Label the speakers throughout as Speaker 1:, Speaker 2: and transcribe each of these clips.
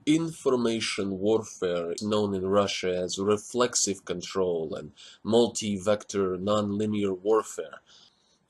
Speaker 1: Information warfare is known in Russia as reflexive control and multi-vector nonlinear warfare.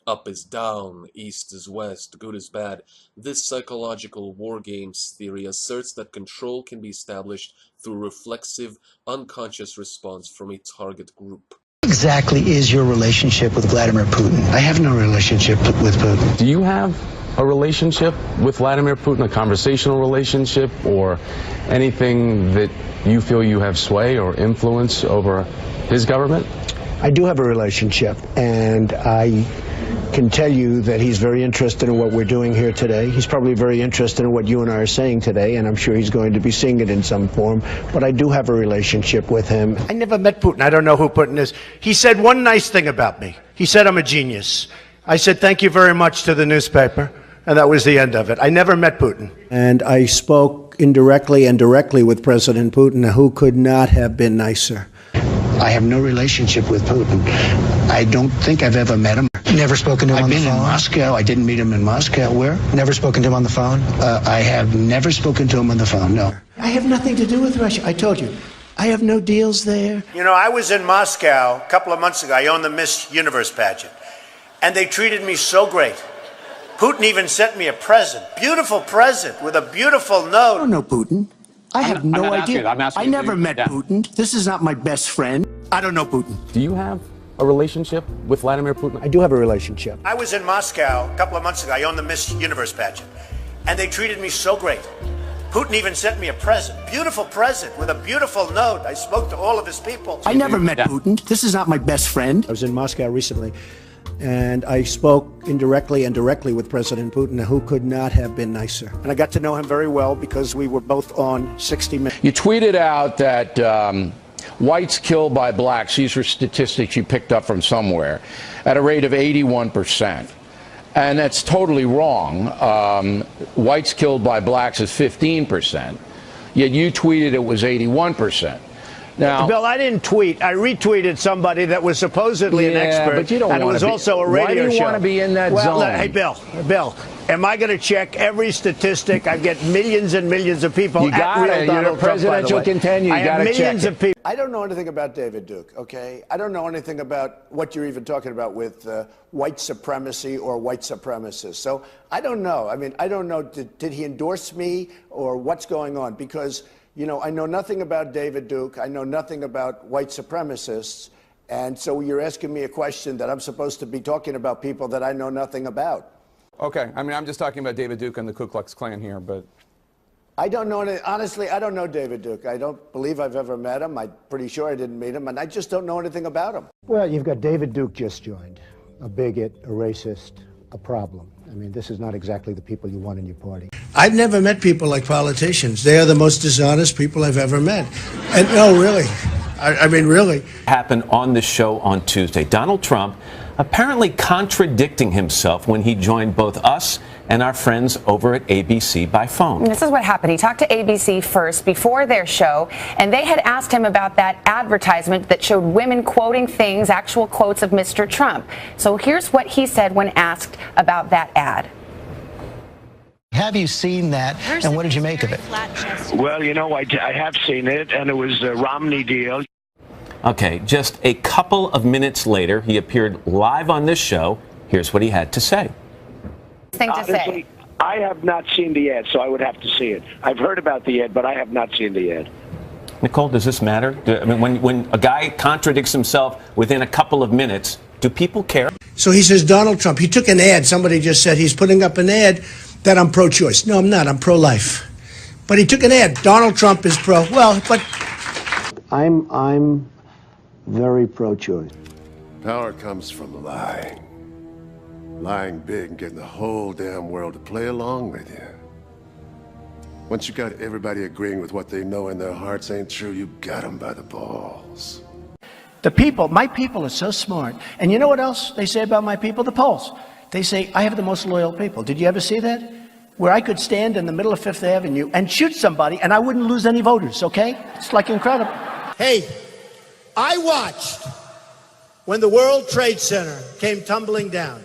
Speaker 1: Up is down, east is west, good is bad. This psychological war games theory asserts that control can be established through reflexive, unconscious response from a target group.
Speaker 2: What exactly is your relationship with Vladimir Putin? I have no relationship with Putin.
Speaker 3: Do you have a relationship with Vladimir Putin, a conversational relationship, or anything that you feel you have sway or influence over his government?
Speaker 2: I do have a relationship, and I can tell you that he's very interested in what we're doing here today. He's probably very interested in what you and I are saying today, and I'm sure he's going to be seeing it in some form. But I do have a relationship with him.
Speaker 4: I never met Putin. I don't know who Putin is. He said one nice thing about me. He said I'm a genius. I said thank you very much to the newspaper, and that was the end of it. I never met Putin. And I spoke indirectly and directly with President Putin, who could not have been nicer.
Speaker 2: I have no relationship with Putin. I don't think I've ever met him.
Speaker 5: Never spoken to him on the phone?
Speaker 2: I've been in Moscow. I didn't meet him in Moscow. Where?
Speaker 5: Never spoken to him on the phone?
Speaker 2: I have never spoken to him on the phone, no.
Speaker 4: I have nothing to do with Russia. I told you. I have no deals there. You know, I was in Moscow a couple of months ago. I owned the Miss Universe pageant. And they treated me so great. Putin even sent me a present. Beautiful present with a beautiful note.
Speaker 2: I don't know Putin. I have no idea. I never met
Speaker 3: Yeah.
Speaker 2: Putin. This is not my best friend. I don't know Putin.
Speaker 3: Do you have a relationship with Vladimir Putin?
Speaker 2: I do have a relationship.
Speaker 4: I was in Moscow a couple of months ago. I owned the Miss Universe pageant. And they treated me so great. Putin even sent me a present. Beautiful present with a beautiful note. I spoke to all of his people.
Speaker 2: I never met Putin. This is not my best friend. I was in Moscow recently, and I spoke indirectly and directly with President Putin, who could not have been nicer. And I got to know him very well because we were both on 60 Minutes.
Speaker 6: You tweeted out that whites killed by blacks, these were statistics you picked up from somewhere, at a rate of 81%. And that's totally wrong. Whites killed by blacks is 15%. Yet you tweeted it was 81%. Now,
Speaker 4: Bill, I didn't tweet. I retweeted somebody that was supposedly an expert.
Speaker 6: But you don't
Speaker 4: and it was also a radio show.
Speaker 6: Why do you want to be in that zone?
Speaker 4: Hey, Bill, am I going to check every statistic? I get millions and millions of people.
Speaker 6: You got it. You're a presidential contender. You got to check
Speaker 4: millions
Speaker 6: it.
Speaker 4: of people. I don't know anything about David Duke, okay? I don't know anything about what you're even talking about with white supremacy or white supremacists. So I don't know. I mean, I don't know. Did he endorse me or what's going on? Because, you know, I know nothing about David Duke. I know nothing about white supremacists. And so you're asking me a question that I'm supposed to be talking about people that I know nothing about.
Speaker 7: Okay. I mean, I'm just talking about David Duke and the Ku Klux Klan here, but...
Speaker 4: I don't know. Honestly, I don't know David Duke. I don't believe I've ever met him. I'm pretty sure I didn't meet him. And I just don't know anything about him.
Speaker 2: Well, you've got David Duke just joined, a bigot, a racist, a problem. I mean, this is not exactly the people you want in your party.
Speaker 8: I've never met people like politicians. They are the most dishonest people I've ever met. And no, really. I mean, really.
Speaker 9: Happened on the show on Tuesday. Donald Trump apparently contradicting himself when he joined both us and our friends over at ABC by phone.
Speaker 10: This is what happened. He talked to ABC first before their show, and they had asked him about that advertisement that showed women quoting things, actual quotes of Mr. Trump. So here's what he said when asked about that ad.
Speaker 5: Have you seen that, and what did you make of it?
Speaker 11: Well, you know, I have seen it, and it was a Romney deal.
Speaker 9: Okay, just a couple of minutes later, he appeared live on this show. Here's what he had to say.
Speaker 11: Honestly, I have not seen the ad, so I would have to see it. I've heard about the ad, but I have not seen the ad.
Speaker 9: Nicole, does this matter? I mean, when a guy contradicts himself within a couple of minutes, do people care?
Speaker 8: So he says, Donald Trump, he took an ad. Somebody just said he's putting up an ad that I'm pro-choice. No, I'm not. I'm pro-life. But he took an ad. Donald Trump is pro. Well, but
Speaker 2: I'm very pro-choice.
Speaker 12: Power comes from lying. Lying big and getting the whole damn world to play along with you. Once you got everybody agreeing with what they know in their hearts ain't true, you got them by the balls.
Speaker 4: The people, my people are so smart. And you know what else they say about my people? The polls. They say, I have the most loyal people. Did you ever see that? Where I could stand in the middle of Fifth Avenue and shoot somebody and I wouldn't lose any voters, okay? It's like incredible.
Speaker 8: hey, I watched when the World Trade Center came tumbling down.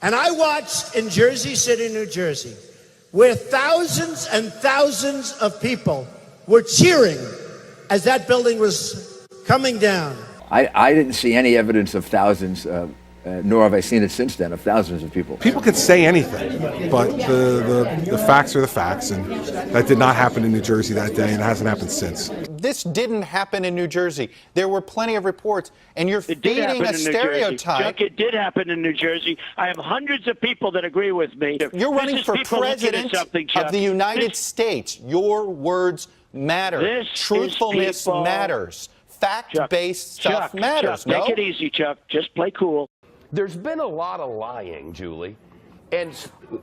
Speaker 8: And I watched in Jersey City, New Jersey, where thousands and thousands of people were cheering as that building was coming down.
Speaker 13: I didn't see any evidence of thousands, nor have I seen it since then, of thousands of people.
Speaker 14: People can say anything, but the facts are the facts, and that did not happen in New Jersey that day, and it hasn't happened since.
Speaker 15: This didn't happen in New Jersey. There were plenty of reports, and you're feeding a stereotype.
Speaker 11: Chuck, it did happen in New Jersey. I have hundreds of people that agree with me.
Speaker 15: You're running for president of the United States. Your words matter. Truthfulness matters. Fact-based stuff matters.
Speaker 11: Chuck, make it easy, Chuck. Just play cool.
Speaker 16: There's been a lot of lying, Julie. And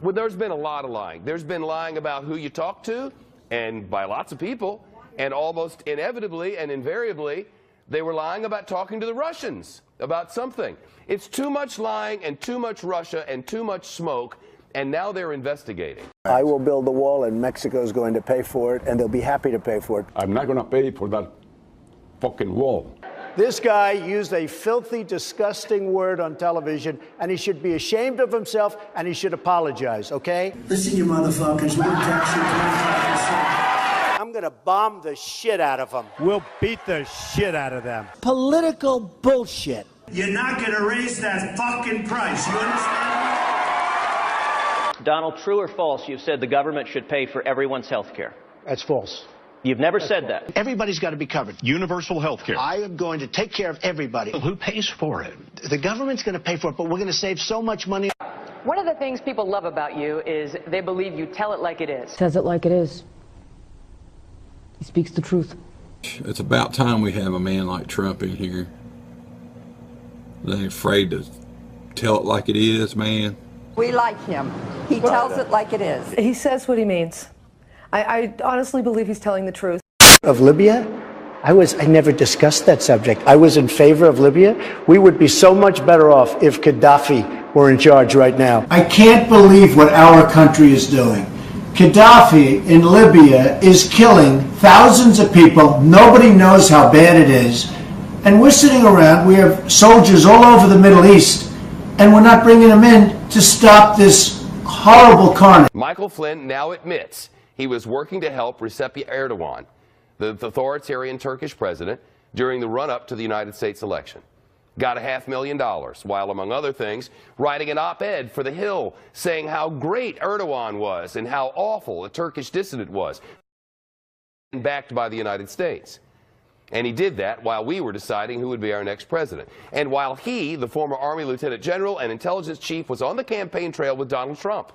Speaker 16: well, there's been a lot of lying. There's been lying about who you talk to, and by lots of people, and almost inevitably and invariably, they were lying about talking to the Russians about something. It's too much lying and too much Russia and too much smoke, and now they're investigating.
Speaker 4: I will build the wall, and Mexico's going to pay for it, and they'll be happy to pay for it.
Speaker 17: I'm not going to pay for that fucking wall.
Speaker 4: This guy used a filthy, disgusting word on television, and he should be ashamed of himself, and he should apologize, okay?
Speaker 8: Listen, you motherfuckers, we're going to tax you 25%.
Speaker 4: I'm going to bomb the shit out of them. We'll beat the shit out of them.
Speaker 8: Political bullshit. You're not going to raise that fucking price, you understand?
Speaker 18: Donald, true or false, you've said the government should pay for everyone's health care?
Speaker 8: That's false.
Speaker 18: You've never said that.
Speaker 5: Everybody's got to be covered.
Speaker 19: Universal health care.
Speaker 8: I am going to take care of everybody.
Speaker 19: Who pays for it?
Speaker 8: The government's going to pay for it, but we're going to save so much money.
Speaker 20: One of the things people love about you is they believe you tell it like it is.
Speaker 21: Says it like it is. He speaks the truth.
Speaker 22: It's about time we have a man like Trump in here. They ain't afraid to tell it like it is, man.
Speaker 23: We like him. He tells it like it is.
Speaker 21: He says what he means. I honestly believe he's telling the truth.
Speaker 4: Of Libya? I never discussed that subject. I was in favor of Libya. We would be so much better off if Gaddafi were in charge right now.
Speaker 8: I can't believe what our country is doing. Gaddafi in Libya is killing thousands of people. Nobody knows how bad it is. And we're sitting around, we have soldiers all over the Middle East, and we're not bringing them in to stop this horrible carnage.
Speaker 16: Michael Flynn now admits he was working to help Recep Erdogan, the authoritarian Turkish president, during the run-up to the United States election. Got $500,000, while, among other things, writing an op-ed for The Hill saying how great Erdogan was and how awful a Turkish dissident was, backed by the United States. And he did that while we were deciding who would be our next president. And while he, the former Army Lieutenant General and intelligence chief, was on the campaign trail with Donald Trump,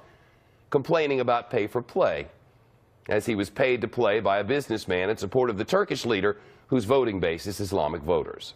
Speaker 16: complaining about pay for play, as he was paid to play by a businessman in support of the Turkish leader whose voting base is Islamic voters.